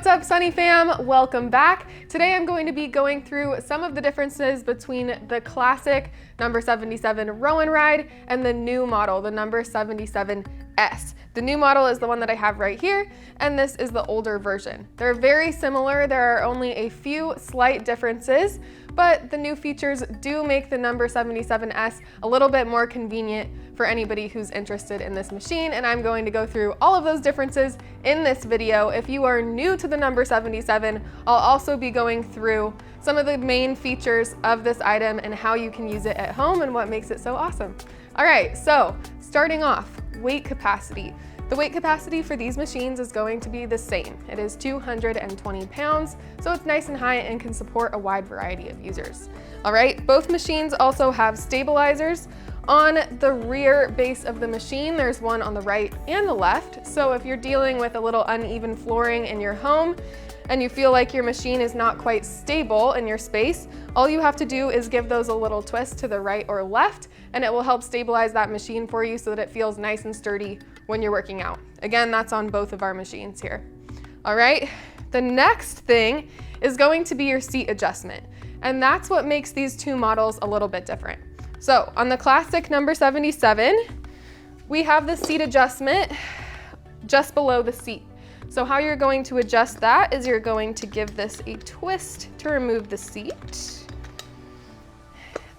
What's up, Sunny fam? Welcome back. Today I'm going to be going through some of the differences between the classic number 77 row and ride and the new model, the number 77S. The new model is the one that I have right here, and this is the older version. They're very similar. There are only a few slight differences, but the new features do make the number 77S a little bit more convenient for anybody who's interested in this machine, and I'm going to go through all of those differences in this video. If you are new to the number 77, I'll also be going through some of the main features of this item and how you can use it at home and what makes it so awesome. All right, so starting off, weight capacity. The weight capacity for these machines is going to be the same. It is 220 pounds, so it's nice and high and can support a wide variety of users. All right, both machines also have stabilizers. On the rear base of the machine, there's one on the right and the left. So if you're dealing with a little uneven flooring in your home and you feel like your machine is not quite stable in your space, all you have to do is give those a little twist to the right or left, and it will help stabilize that machine for you so that it feels nice and sturdy when you're working out. Again, that's on both of our machines here. All right, the next thing is going to be your seat adjustment, and that's what makes these two models a little bit different. So on the classic number 77, we have the seat adjustment just below the seat. So how you're going to adjust that is you're going to give this a twist to remove the seat.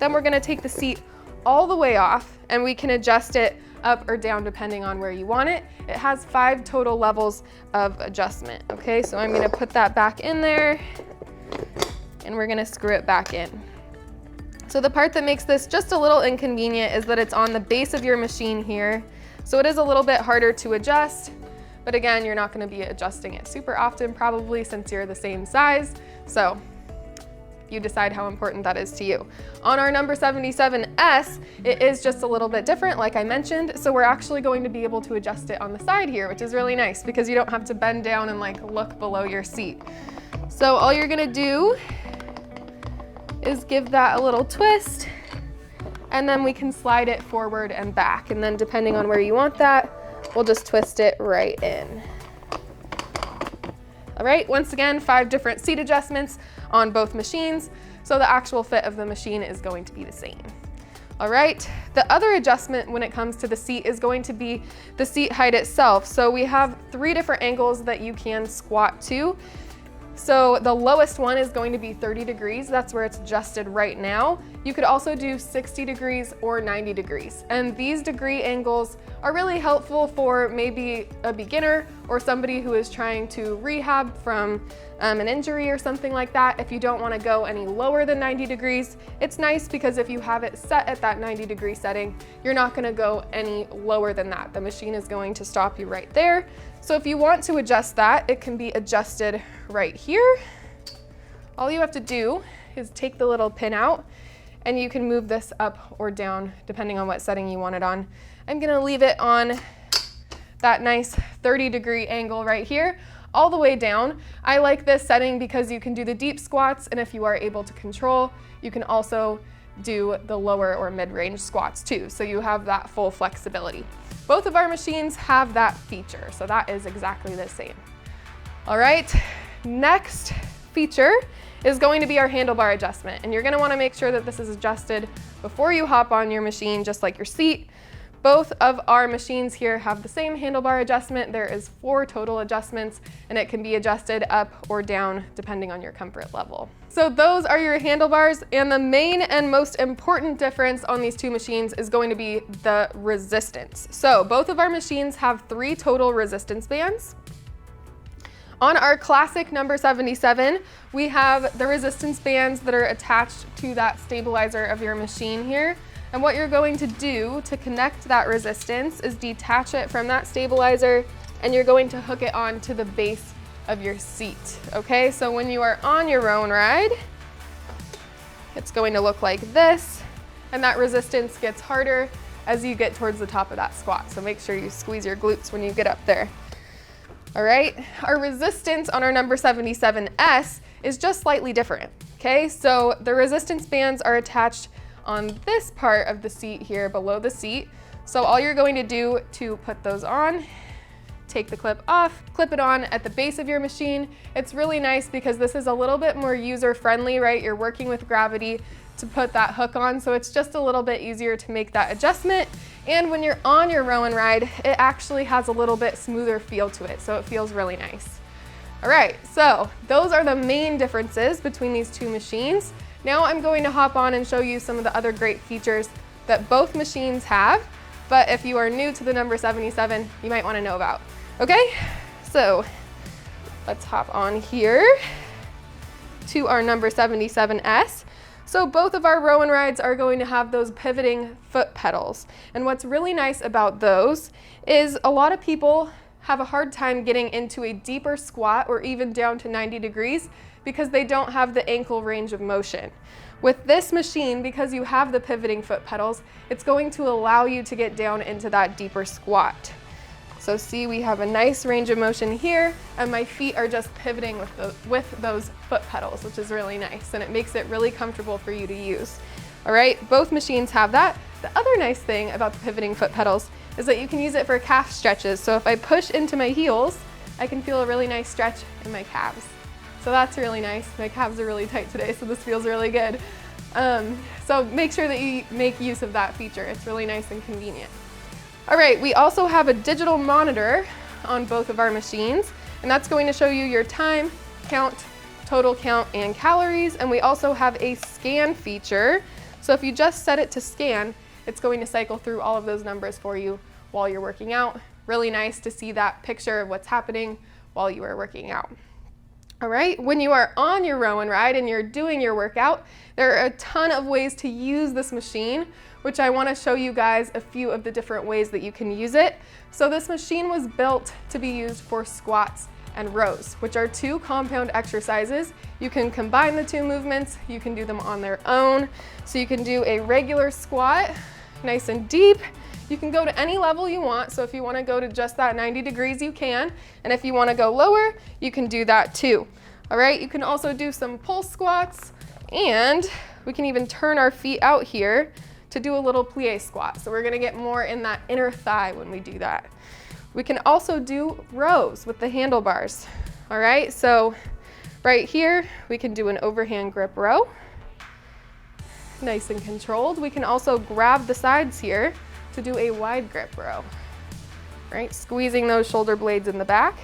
Then we're gonna take the seat all the way off, and we can adjust it up or down depending on where you want it. It has 5 total levels of adjustment, okay? So I'm gonna put that back in there, and we're gonna screw it back in. So the part that makes this just a little inconvenient is that it's on the base of your machine here. So it is a little bit harder to adjust, but again, you're not gonna be adjusting it super often probably since you're the same size. So you decide how important that is to you. On our number 77S, it is just a little bit different, like I mentioned. So we're actually going to be able to adjust it on the side here, which is really nice because you don't have to bend down and like look below your seat. So all you're gonna do is give that a little twist, and then we can slide it forward and back. And then depending on where you want that, we'll just twist it right in. All right, once again, 5 different seat adjustments on both machines, so the actual fit of the machine is going to be the same. All right, the other adjustment when it comes to the seat is going to be the seat height itself. So we have 3 different angles that you can squat to. So the lowest one is going to be 30 degrees. That's where it's adjusted right now. You could also do 60 degrees or 90 degrees. And these degree angles are really helpful for maybe a beginner or somebody who is trying to rehab from an injury or something like that. If you don't want to go any lower than 90 degrees, it's nice because if you have it set at that 90-degree setting, you're not going to go any lower than that. The machine is going to stop you right there. So if you want to adjust that, it can be adjusted right here. All you have to do is take the little pin out, and you can move this up or down depending on what setting you want it on. I'm gonna leave it on that nice 30-degree angle right here, all the way down. I like this setting because you can do the deep squats, and if you are able to control, you can also do the lower or mid-range squats too, so you have that full flexibility. Both of our machines have that feature, so that is exactly the same. All right, next feature is going to be our handlebar adjustment, and you're gonna wanna make sure that this is adjusted before you hop on your machine, just like your seat. Both of our machines here have the same handlebar adjustment. There is 4 total adjustments, and it can be adjusted up or down depending on your comfort level. So those are your handlebars, and the main and most important difference on these 2 machines is going to be the resistance. So both of our machines have 3 total resistance bands. On our classic number 77, we have the resistance bands that are attached to that stabilizer of your machine here. And what you're going to do to connect that resistance is detach it from that stabilizer, and you're going to hook it onto the base of your seat, okay? So when you are on your row and ride, it's going to look like this, and that resistance gets harder as you get towards the top of that squat. So make sure you squeeze your glutes when you get up there. All right, our resistance on our number 77S is just slightly different, okay? So the resistance bands are attached on this part of the seat here below the seat. So all you're going to do to put those on, take the clip off, clip it on at the base of your machine. It's really nice because this is a little bit more user-friendly, right? You're working with gravity to put that hook on, so it's just a little bit easier to make that adjustment. And when you're on your row and ride, it actually has a little bit smoother feel to it, so it feels really nice. All right, so those are the main differences between these two machines. Now I'm going to hop on and show you some of the other great features that both machines have, but if you are new to the number 77, you might want to know about. Okay, so let's hop on here to our number 77S. So both of our row and rides are going to have those pivoting foot pedals. And what's really nice about those is a lot of people have a hard time getting into a deeper squat or even down to 90 degrees because they don't have the ankle range of motion. With this machine, because you have the pivoting foot pedals, it's going to allow you to get down into that deeper squat. So see, we have a nice range of motion here, and my feet are just pivoting with those foot pedals, which is really nice, and it makes it really comfortable for you to use. All right, both machines have that. The other nice thing about the pivoting foot pedals is that you can use it for calf stretches. So if I push into my heels, I can feel a really nice stretch in my calves. So that's really nice. My calves are really tight today, so this feels really good. So make sure that you make use of that feature. It's really nice and convenient. All right, we also have a digital monitor on both of our machines, and that's going to show you your time, count, total count, and calories. And we also have a scan feature. So if you just set it to scan, it's going to cycle through all of those numbers for you while you're working out. Really nice to see that picture of what's happening while you are working out. All right, when you are on your row and ride and you're doing your workout, there are a ton of ways to use this machine, which I want to show you guys a few of the different ways that you can use it. So this machine was built to be used for squats and rows, which are two compound exercises. You can combine the two movements, you can do them on their own. So you can do a regular squat, nice and deep. You can go to any level you want. So if you want to go to just that 90 degrees, you can. And if you want to go lower, you can do that too. All right, you can also do some pulse squats, and we can even turn our feet out here to do a little plie squat. So we're gonna get more in that inner thigh when we do that. We can also do rows with the handlebars. All right, so right here, we can do an overhand grip row. Nice and controlled. We can also grab the sides here to do a wide grip row. Right, squeezing those shoulder blades in the back.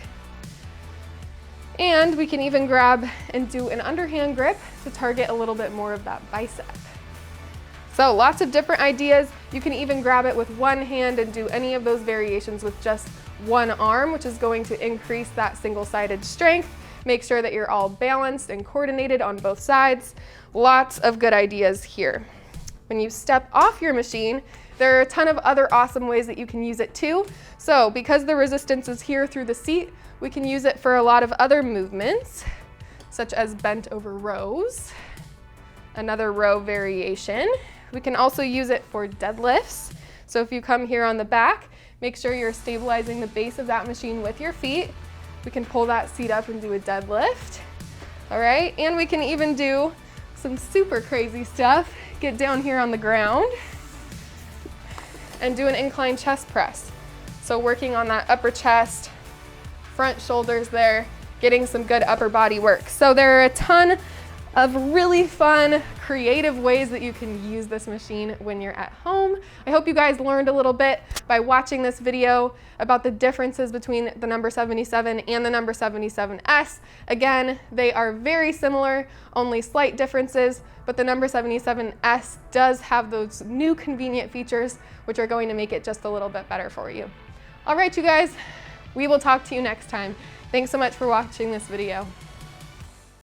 And we can even grab and do an underhand grip to target a little bit more of that bicep. So lots of different ideas. You can even grab it with one hand and do any of those variations with just one arm, which is going to increase that single-sided strength. Make sure that you're all balanced and coordinated on both sides. Lots of good ideas here. When you step off your machine, there are a ton of other awesome ways that you can use it too. So because the resistance is here through the seat, we can use it for a lot of other movements, such as bent over rows, another row variation. We can also use it for deadlifts. So if you come here on the back, make sure you're stabilizing the base of that machine with your feet. We can pull that seat up and do a deadlift. All right, and we can even do some super crazy stuff. Get down here on the ground and do an incline chest press. So working on that upper chest, front shoulders there, getting some good upper body work. So there are a ton of really fun, creative ways that you can use this machine when you're at home. I hope you guys learned a little bit by watching this video about the differences between the number 77 and the number 77S. Again, they are very similar, only slight differences, but the number 77S does have those new convenient features, which are going to make it just a little bit better for you. All right, you guys, we will talk to you next time. Thanks so much for watching this video.